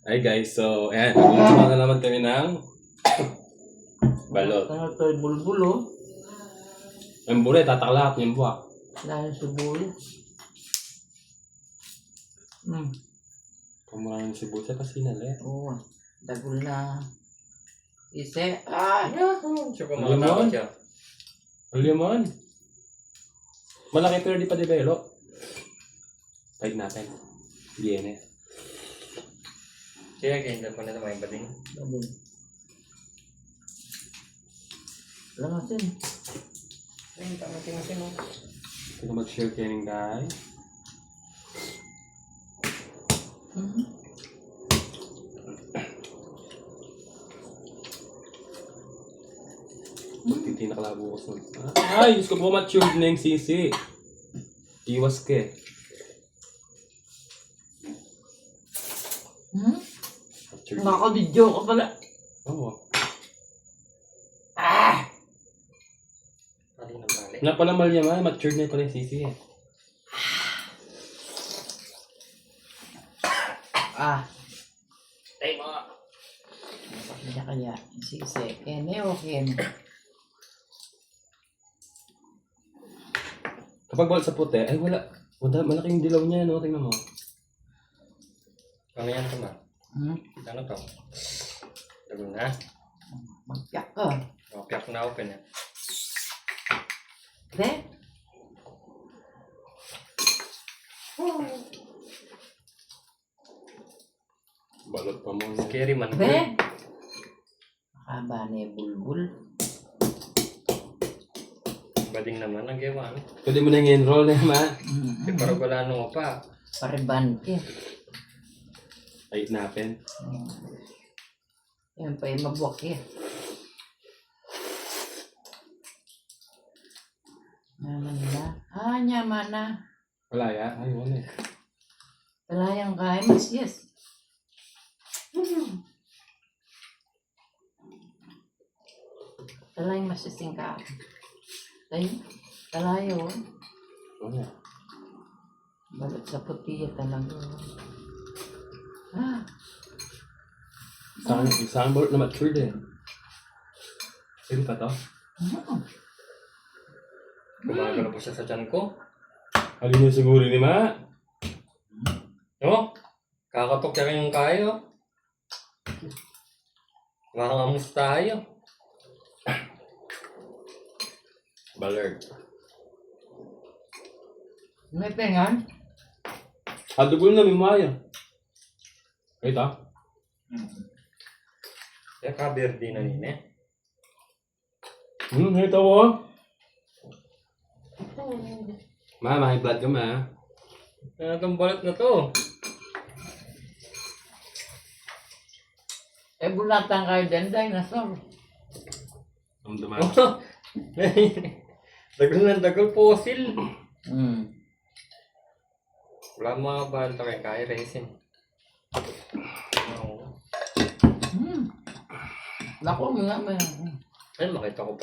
Hi guys, so ayan, nagulutuan na naman kami ng balot. Ano ito, bulbulo. Yung bure, tataklap yung buwak. Dahil sibuyas. Kumura ng sibuyas pa sinali. Oo. Dagol na. Ise. Siya pa mga tao siya. Lemon. Malaki pero di pa develop. Tag natin. Bien eh. Kaya ganyan pa na naman yung bading. Dagol. Langasin. Ayun, tamating-mating mo. Ito mag-share kayo ng guys. Hindi nakalabukos nun. Ay, Diyos ko po matured na yung sisi. Iwas ka eh. Matured. Nakaka-video ka pala. Oo. Mali ng mali. Nga pala malyaman, matured na pala yung sisi eh. Ay, mga. Kaya. Sise. Kene o kene? Kapag bawal sa puti, ay wala. Malaking dilaw niya, no? Tingnan mo. Ano yan ito, ma? Ano to? Dagol na. Magpiyak ka. Piyak na open yan. Pre? Balot pa mo. Scary man. Pre? Makaba na yung bulbul. Bading naman ang gawa. Pwede mo nang enroll na ma. Kasi parang wala nung pa. Paribante. Ay, napen. Yan pa yung mabuwak eh. Naman na. Nyaman na. Wala ya? Ay, wala eh. Talayang kaya mas yes. Talayang mas ising ka. Talayo. Wala. Balot sa puti talaga. Isang balot na matured eh. Sino pa to? Gumagano po siya sa tiyan ko. Halin niya siguro ni ma. No? Kakatok siya yung kayo. Makakamus tayo. Balert. May pengan? Hadugol na may maya. Ito. Kaya ka-verde na nina. Ito mo. Ma, may blood ka ma. Ano itong balot na to? Bulatan kayo din, dinosaur. Ang dumaan. Dagol na dagol fossil. Hmm. Wala mga balot na kaya resin. Lako mo nga. Ay, makita ko